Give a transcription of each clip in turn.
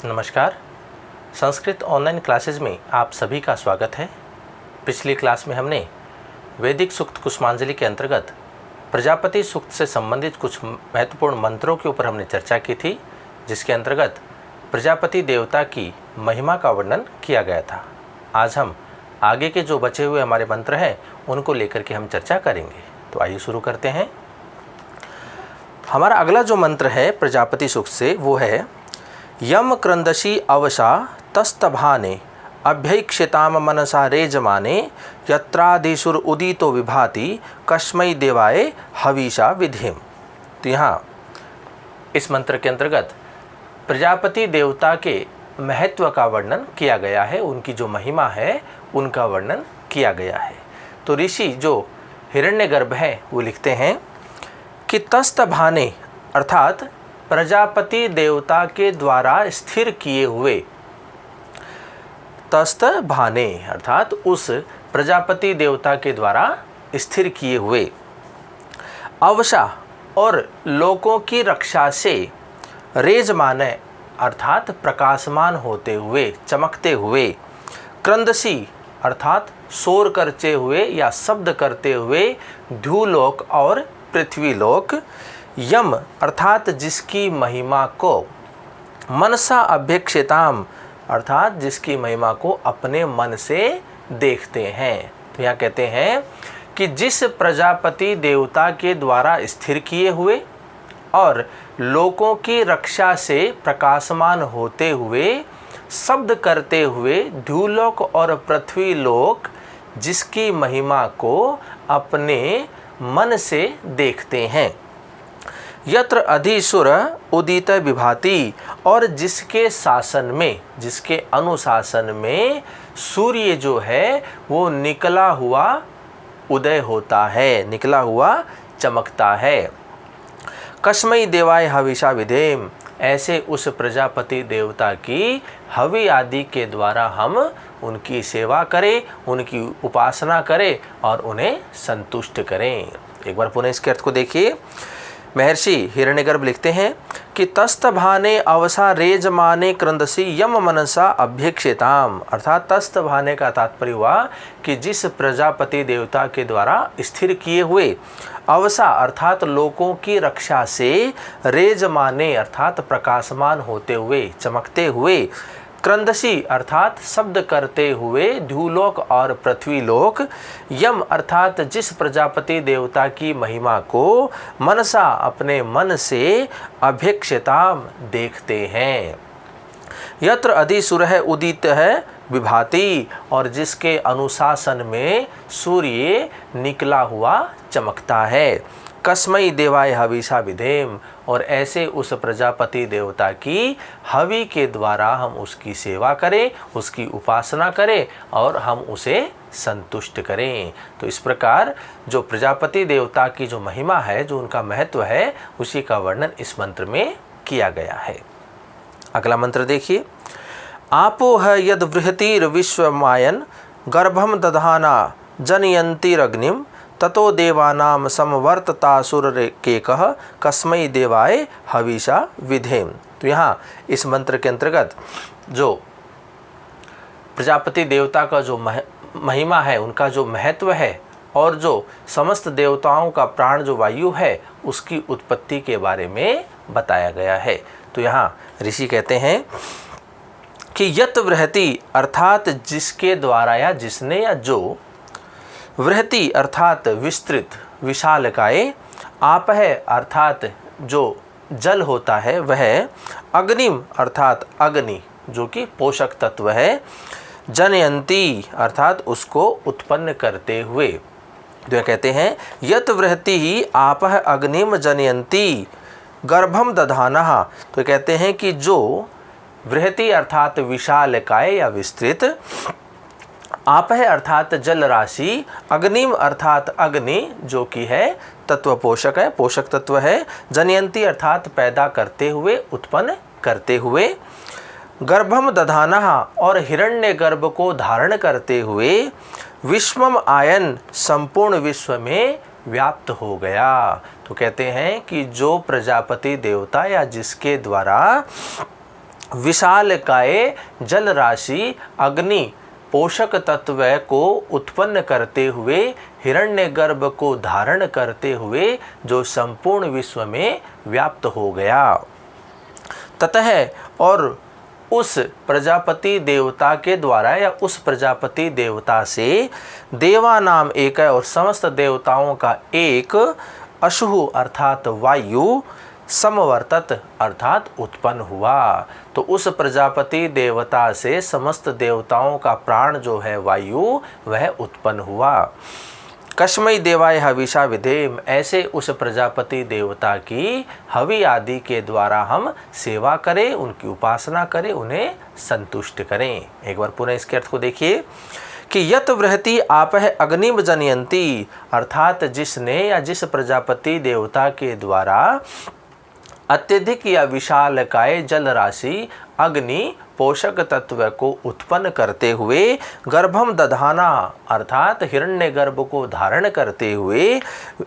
नमस्कार। Sanskrit online classes में आप सभी का स्वागत है। पिछली क्लास में हमने वैदिक सूक्त कुसुमांजलि के अंतर्गत प्रजापति सूक्त से संबंधित कुछ महत्वपूर्ण मंत्रों के ऊपर हमने चर्चा की थी, जिसके अंतर्गत प्रजापति देवता की महिमा का वर्णन किया गया था। आज हम आगे के जो बचे हुए हमारे मंत्र हैं उनको लेकर के हम चर्चा करेंगे। तो आइए शुरू करते हैं। हमारा अगला जो मंत्र है प्रजापति सूक्त से वो है यम क्रंदशी अवसा तस्तभाने अभ्यक्षताम मनसा रेजमाने यत्रादिशुर उदितो विभाति कस्मै देवाय हविषा विधिम। तो यहाँ इस मंत्र के अंतर्गत प्रजापति देवता के महत्व का वर्णन किया गया है, उनकी जो महिमा है उनका वर्णन किया गया है। तो ऋषि जो हिरण्यगर्भ है वो लिखते हैं कि तस्तभाने अर्थात प्रजापति देवता के द्वारा स्थिर किए हुए, तस्त भाने अर्थात उस प्रजापति देवता के द्वारा स्थिर किए हुए, अवसा और लोकों की रक्षा से, रेजमाने अर्थात प्रकाशमान होते हुए, चमकते हुए, क्रंदसी अर्थात शोर करते हुए या शब्द करते हुए, ध्युलोक और पृथ्वीलोक, यम अर्थात जिसकी महिमा को, मनसा अभ्यक्षताम अर्थात जिसकी महिमा को अपने मन से देखते हैं। तो यहाँ कहते हैं कि जिस प्रजापति देवता के द्वारा स्थिर किए हुए और लोकों की रक्षा से प्रकाशमान होते हुए, शब्द करते हुए, ध्युलोक और पृथ्वीलोक जिसकी महिमा को अपने मन से देखते हैं, यत्र अधिसुर उदित विभाति और जिसके शासन में, जिसके अनुशासन में सूर्य जो है वो निकला हुआ उदय होता है, निकला हुआ चमकता है। कस्मै देवाय हविषा विधेम, ऐसे उस प्रजापति देवता की हवि आदि के द्वारा हम उनकी सेवा करें, उनकी उपासना करें और उन्हें संतुष्ट करें। एक बार पुनः इसके अर्थ को देखिए। महर्षि हिरण्यगर्भ लिखते हैं कि तस्तभाने अवसा रेजमाने क्रंदसी यम मनसा अभ्यक्षताम अर्थात तस्तभाने का तात्पर्य हुआ कि जिस प्रजापति देवता के द्वारा स्थिर किए हुए, अवसा अर्थात लोकों की रक्षा से, रेजमाने अर्थात प्रकाशमान होते हुए, चमकते हुए, क्रंदसी अर्थात शब्द करते हुए, ध्युलोक और पृथ्वीलोक, यम अर्थात जिस प्रजापति देवता की महिमा को मनसा अपने मन से, अभ्यक्षताम देखते हैं, यत्र अधिसुर है उदित है विभाति और जिसके अनुशासन में सूर्य निकला हुआ चमकता है, कस्मै देवाय हविषा विधेम और ऐसे उस प्रजापति देवता की हवि के द्वारा हम उसकी सेवा करें, उसकी उपासना करें और हम उसे संतुष्ट करें। तो इस प्रकार जो प्रजापति देवता की जो महिमा है, जो उनका महत्व है, उसी का वर्णन इस मंत्र में किया गया है। अगला मंत्र देखिए। आपो है यद बृहतिर विश्वमायन गर्भम दधाना जनयंतीरग्निम ततो देवानाम समवर्ततासुरकेकः कस्मै देवाय हविषा विधेम। तो यहाँ इस मंत्र के अंतर्गत जो प्रजापति देवता का जो महिमा है, उनका जो महत्व है और जो समस्त देवताओं का प्राण जो वायु है उसकी उत्पत्ति के बारे में बताया गया है। तो यहाँ ऋषि कहते हैं कि यत वृहति अर्थात जिसके द्वारा या जिसने या जो, वृहति अर्थात विस्तृत, विशालकाय, आप है अर्थात जो जल होता है वह, अग्निम अर्थात अग्नि जो कि पोषक तत्व है, जनयंती अर्थात उसको उत्पन्न करते हुए। तो कहते हैं यत वृहति ही आप है अग्निम जनयंती गर्भम दधाना। तो कहते हैं कि जो वृहति अर्थात विशालकाय या विस्तृत, आप है अर्थात जल राशि, अग्निम अर्थात अग्नि जो कि है तत्व पोषक है, पोषक तत्व है, जनयंती अर्थात पैदा करते हुए, उत्पन्न करते हुए, गर्भम दधाना और हिरण्य गर्भ को धारण करते हुए, विश्वम आयन संपूर्ण विश्व में व्याप्त हो गया। तो कहते हैं कि जो प्रजापति देवता या जिसके द्वारा विशालकाय जल राशि अग्नि पोषक तत्व को उत्पन्न करते हुए हिरण्यगर्भ को धारण करते हुए जो संपूर्ण विश्व में व्याप्त हो गया। ततः और उस प्रजापति देवता के द्वारा या उस प्रजापति देवता से देवा नाम एक है और समस्त देवताओं का एक अशुः अर्थात वायु समवर्तत अर्थात उत्पन्न हुआ। तो उस प्रजापति देवता से समस्त देवताओं का प्राण जो है वायु वह उत्पन्न हुआ। कस्मै देवाय हविषा विधेम, ऐसे उस प्रजापति देवता की हवि आदि के द्वारा हम सेवा करें, उनकी उपासना करें, उन्हें संतुष्ट करें। एक बार पुनः इसके अर्थ को देखिए कि यत वृहति आपह अग्निम जनयंती, अर्थात जिसने या जिस प्रजापति देवता के द्वारा अत्यधिक या विशालकाय जल राशि अग्नि पोषक तत्व को उत्पन्न करते हुए गर्भम दधाना अर्थात हिरण्य गर्भ को धारण करते हुए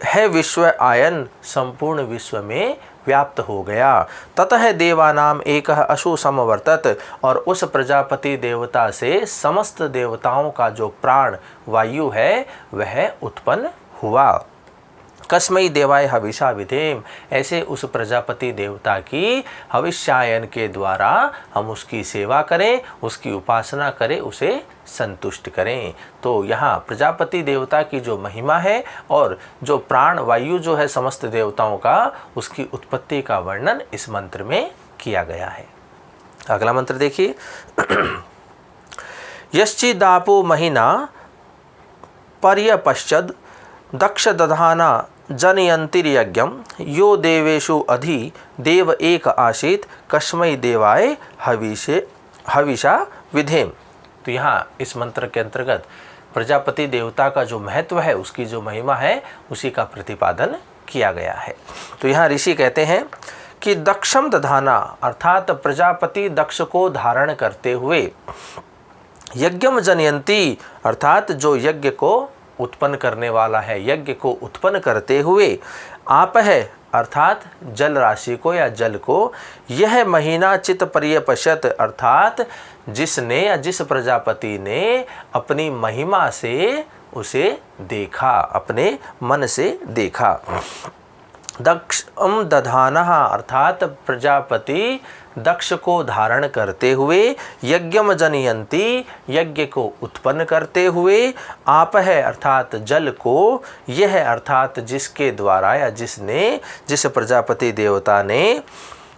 है विश्व आयन संपूर्ण विश्व में व्याप्त हो गया। ततः देवानाम एक अशु समवर्तत, और उस प्रजापति देवता से समस्त देवताओं का जो प्राण वायु है वह उत्पन्न हुआ। कस्मै देवाय हविषा विधेम, ऐसे उस प्रजापति देवता की हविष्यायन के द्वारा हम उसकी सेवा करें, उसकी उपासना करें, उसे संतुष्ट करें। तो यहाँ प्रजापति देवता की जो महिमा है और जो प्राण वायु जो है समस्त देवताओं का, उसकी उत्पत्ति का वर्णन इस मंत्र में किया गया है। अगला मंत्र देखिए यश्चिदापो महिना पर्यपश्चद दक्ष दधाना जनयंतिर्यज्ञम यो देवेषु अधि देव एक आसीत कस्मै देवाय हविषा विधेम। तो यहाँ इस मंत्र के अंतर्गत प्रजापति देवता का जो महत्व है, उसकी जो महिमा है, उसी का प्रतिपादन किया गया है। तो यहाँ ऋषि कहते हैं कि दक्षम दधाना अर्थात प्रजापति दक्ष को धारण करते हुए यज्ञम जनयंती अर्थात जो यज्ञ को उत्पन्न करने वाला है, यज्ञ को उत्पन्न करते हुए आप है अर्थात जल राशि को या जल को, यह महीना चित पर्यपश्यत अर्थात जिसने या जिस प्रजापति ने अपनी महिमा से उसे देखा, अपने मन से देखा। दक्षम दधानः अर्थात प्रजापति दक्ष को धारण करते हुए यज्ञम जनयंती यज्ञ को उत्पन्न करते हुए आप है अर्थात जल को, यह अर्थात जिसके द्वारा या जिसने जिस प्रजापति देवता ने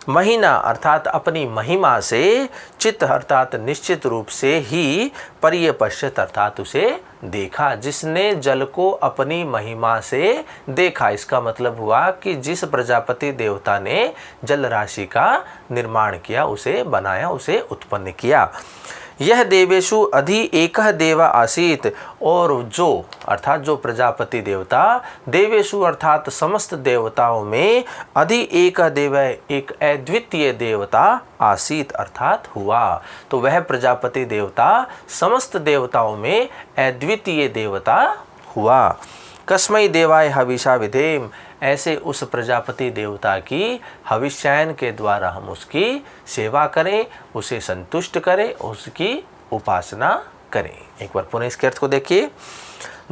महीना अर्थात अपनी महिमा से चित्त अर्थात निश्चित रूप से ही पर्यपश्यत अर्थात उसे देखा, जिसने जल को अपनी महिमा से देखा। इसका मतलब हुआ कि जिस प्रजापति देवता ने जल राशि का निर्माण किया, उसे बनाया, उसे उत्पन्न किया। यह देवेशु अधि एकह देव आसीत, और जो अर्थात जो प्रजापति देवता देवेशु अर्थात समस्त देवताओं में अधि एक देव एक अद्वितीय देवता आसीत अर्थात हुआ। तो वह प्रजापति देवता समस्त देवताओं में अद्वितीय देवता हुआ। कस्मै देवाय हविषा विधेम, ऐसे उस प्रजापति देवता की हविष्यायन के द्वारा हम उसकी सेवा करें, उसे संतुष्ट करें, उसकी उपासना करें। एक बार पुनः इसके अर्थ को देखिए।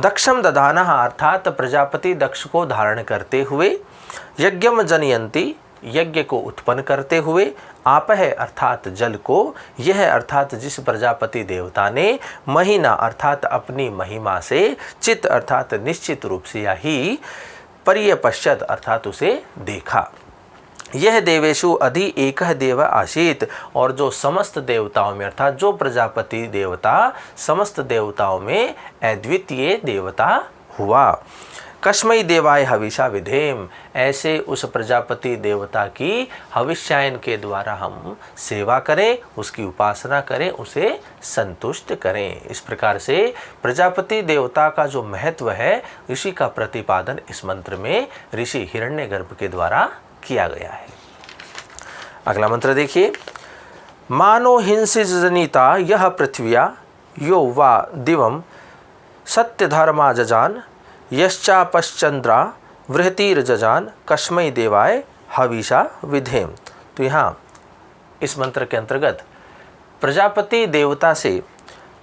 दक्षम दधानः अर्थात प्रजापति दक्ष को धारण करते हुए यज्ञम जनयंती यज्ञ को उत्पन्न करते हुए आप है अर्थात जल को, यह अर्थात जिस प्रजापति देवता ने महीना अर्थात अपनी महिमा से चित्त अर्थात निश्चित रूप से ही पर्यपश्यत अर्थात उसे देखा। यह देवेशु अधि एकह देव आसीत, और जो समस्त देवताओं में अर्थात जो प्रजापति देवता समस्त देवताओं में अद्वितीय देवता हुआ। कस्मै देवाय हविषा विधेम, ऐसे उस प्रजापति देवता की हविष्यायन के द्वारा हम सेवा करें, उसकी उपासना करें, उसे संतुष्ट करें। इस प्रकार से प्रजापति देवता का जो महत्व है, इसी का प्रतिपादन इस मंत्र में ऋषि हिरण्यगर्भ के द्वारा किया गया है। अगला मंत्र देखिए। मानो हिंसिज जनिता यह पृथ्व्या यो वा दिवम सत्य धर्मा जजान यश्चापश्चंद्रा वृहतिर्जजान कस्मै देवाय हविषा विधेम। तो यहाँ इस मंत्र के अंतर्गत प्रजापति देवता से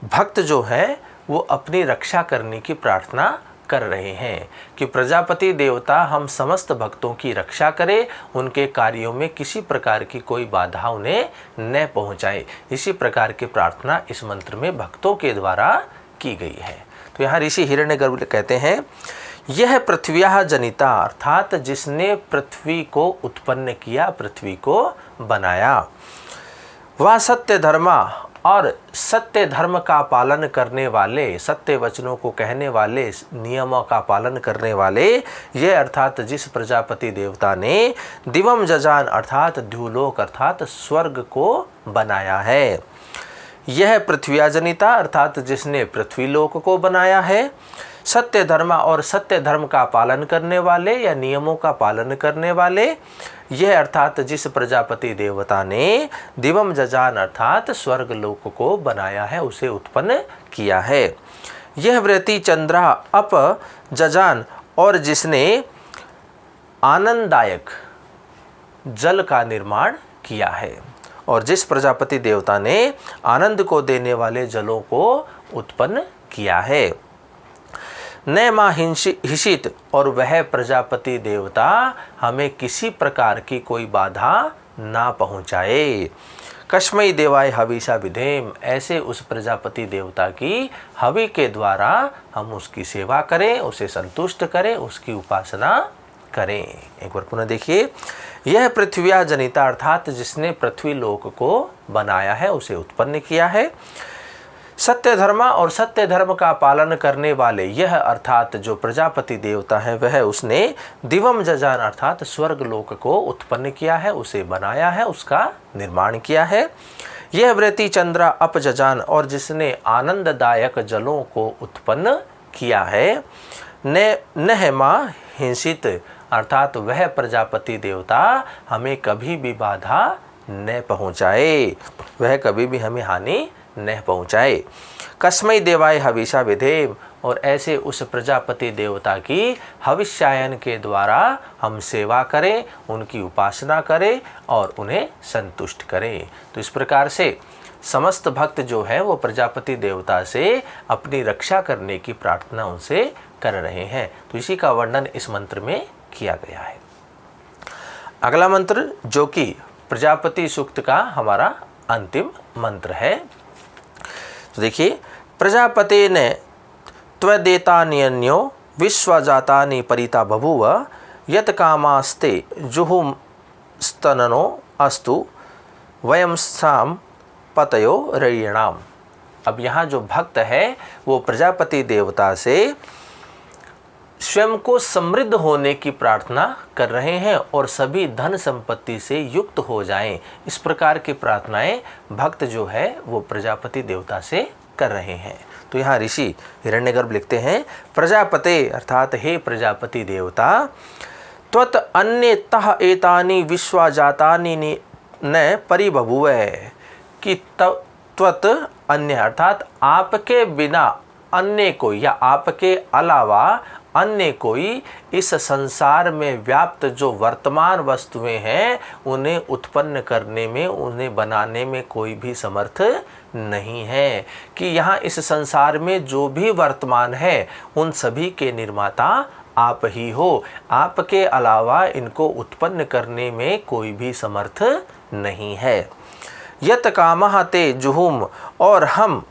भक्त जो है वो अपनी रक्षा करने की प्रार्थना कर रहे हैं कि प्रजापति देवता हम समस्त भक्तों की रक्षा करे, उनके कार्यों में किसी प्रकार की कोई बाधा उन्हें न पहुंचाए। इसी प्रकार की प्रार्थना इस मंत्र में भक्तों के द्वारा की गई है। तो यहाँ ऋषि हिरण्यगर्भ कहते हैं, यह पृथ्व्याः जनिता, अर्थात जिसने पृथ्वी को उत्पन्न किया, पृथ्वी को बनाया, वह सत्य धर्मा, और सत्य धर्म का पालन करने वाले, सत्य वचनों को कहने वाले, नियमों का पालन करने वाले, ये अर्थात जिस प्रजापति देवता ने दिवम जजान अर्थात द्युलोक अर्थात स्वर्ग को बनाया है। यह पृथ्व्या जनिता अर्थात जिसने पृथ्वीलोक को बनाया है, सत्य धर्म और सत्य धर्म का पालन करने वाले या नियमों का पालन करने वाले, यह अर्थात जिस प्रजापति देवता ने दिवम जजान अर्थात स्वर्ग लोक को बनाया है, उसे उत्पन्न किया है। यह वृत्ति चंद्रा अप जजान, और जिसने आनंददायक जल का निर्माण किया है, और जिस प्रजापति देवता ने आनंद को देने वाले जलों को उत्पन्न किया है। न माँ हिषित, और वह प्रजापति देवता हमें किसी प्रकार की कोई बाधा ना पहुँचाए। कस्मै देवाय हविषा विधेम, ऐसे उस प्रजापति देवता की हवि के द्वारा हम उसकी सेवा करें, उसे संतुष्ट करें, उसकी उपासना करें। एक बार पुनः देखिए, यह पृथ्व्या जनिता अर्थात जिसने पृथ्वी लोक को बनाया है, उसे उत्पन्न किया है। सत्य धर्म और सत्य धर्म का पालन करने वाले, यह अर्थात जो प्रजापति देवता है वह उसने दिवम जजान अर्थात स्वर्ग लोक को उत्पन्न किया है, उसे बनाया है, उसका निर्माण किया है। यह वृत्ति चंद्रा अप जजान, और जिसने आनंददायक जलों को उत्पन्न किया है। न माँ हिंसित, अर्थात वह प्रजापति देवता हमें कभी भी बाधा न पहुँचाए, वह कभी भी हमें हानि न पहुँचाए। कस्मै देवाय हविषा विधेम, और ऐसे उस प्रजापति देवता की हविष्यायन के द्वारा हम सेवा करें, उनकी उपासना करें और उन्हें संतुष्ट करें। तो इस प्रकार से समस्त भक्त जो है वो प्रजापति देवता से अपनी रक्षा करने की प्रार्थना उनसे कर रहे हैं। तो इसी का वर्णन इस मंत्र में किया गया है। अगला मंत्र जो कि प्रजापति सूक्त का हमारा अंतिम मंत्र है, तो देखिए, प्रजापते ने त्वदेतान्यो विश्वजातानि परिता बभूव यत कामास्ते जुहुम स्तननो अस्तु वयम साम पतयो रयिणाम। अब यहाँ जो भक्त है वो प्रजापति देवता से स्वयं को समृद्ध होने की प्रार्थना कर रहे हैं और सभी धन संपत्ति से युक्त हो जाएं। इस प्रकार की प्रार्थनाएं भक्त जो है वो प्रजापति देवता से कर रहे हैं। तो यहाँ ऋषि हिरण्यगर्भ लिखते हैं, प्रजापते अर्थात हे प्रजापति देवता, त्वत् अन्यतः एतानि विश्वजातानि न परिबभूव, कि त्वत् अन्य अर्थात आपके बिना अन्य कोई या आपके अलावा अन्य कोई इस संसार में व्याप्त जो वर्तमान वस्तुएं हैं उन्हें उत्पन्न करने में, उन्हें बनाने में कोई भी समर्थ नहीं है। कि यहाँ इस संसार में जो भी वर्तमान है उन सभी के निर्माता आप ही हो, आपके अलावा इनको उत्पन्न करने में कोई भी समर्थ नहीं है। यत कामः ते जुहुम, और हम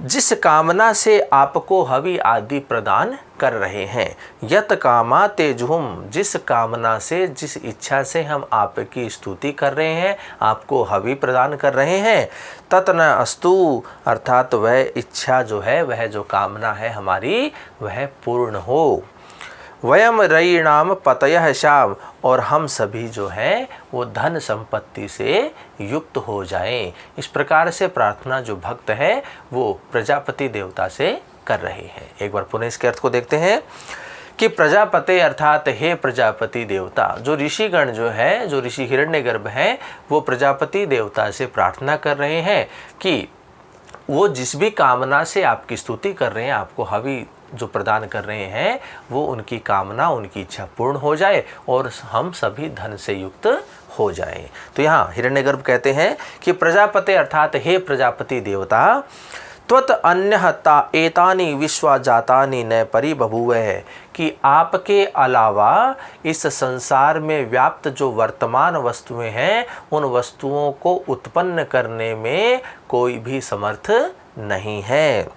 जिस कामना से आपको हवि आदि प्रदान कर रहे हैं। यत कामा तेजुहुम, जिस कामना से, जिस इच्छा से हम आपकी स्तुति कर रहे हैं, आपको हवि प्रदान कर रहे हैं, तत् न अस्तु, अर्थात वह इच्छा जो है, वह जो कामना है हमारी, वह पूर्ण हो। वयम रयिणाम पतयः शाम, और हम सभी जो हैं वो धन संपत्ति से युक्त हो जाएं। इस प्रकार से प्रार्थना जो भक्त है वो प्रजापति देवता से कर रहे हैं। एक बार पुनः इसके अर्थ को देखते हैं कि प्रजापति अर्थात हे प्रजापति देवता, जो ऋषिगण जो है, जो ऋषि हिरण्यगर्भ हैं, वो प्रजापति देवता से प्रार्थना कर रहे हैं कि वो जिस भी कामना से आपकी स्तुति कर रहे हैं, आपको हवि जो प्रदान कर रहे हैं, वो उनकी कामना, उनकी इच्छा पूर्ण हो जाए और हम सभी धन से युक्त हो जाए। तो यहाँ हिरण्यगर्भ कहते हैं कि प्रजापते अर्थात हे प्रजापति देवता, त्वत अन्यहता एतानि विश्वा जातानि न परिबभूवः, कि आपके अलावा इस संसार में व्याप्त जो वर्तमान वस्तुएं हैं उन वस्तुओं को उत्पन्न करने में कोई भी समर्थ नहीं है।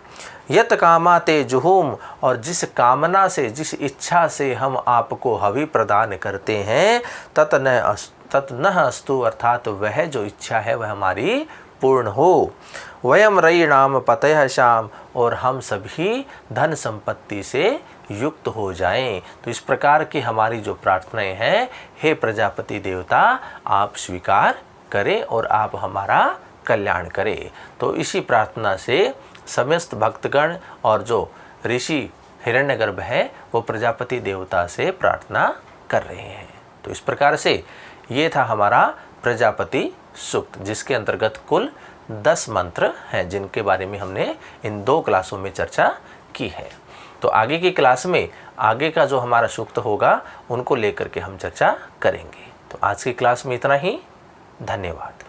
यत कामा ते जुहुम, और जिस कामना से जिस इच्छा से हम आपको हवि प्रदान करते हैं तत न अस्तु, अर्थात वह जो इच्छा है वह हमारी पूर्ण हो। वयम रयिणाम पतयः शाम, और हम सभी धन संपत्ति से युक्त हो जाएं। तो इस प्रकार की हमारी जो प्रार्थनाएं हैं, हे प्रजापति देवता आप स्वीकार करें और आप हमारा कल्याण करें। तो इसी प्रार्थना से समस्त भक्तगण और जो ऋषि हिरण्यगर्भ है वो प्रजापति देवता से प्रार्थना कर रहे हैं। तो इस प्रकार से ये था हमारा प्रजापति सूक्त, जिसके अंतर्गत कुल 10 मंत्र हैं, जिनके बारे में हमने इन 2 क्लासों में चर्चा की है। तो आगे की क्लास में आगे का जो हमारा सूक्त होगा उनको लेकर के हम चर्चा करेंगे। तो आज की क्लास में इतना ही। धन्यवाद।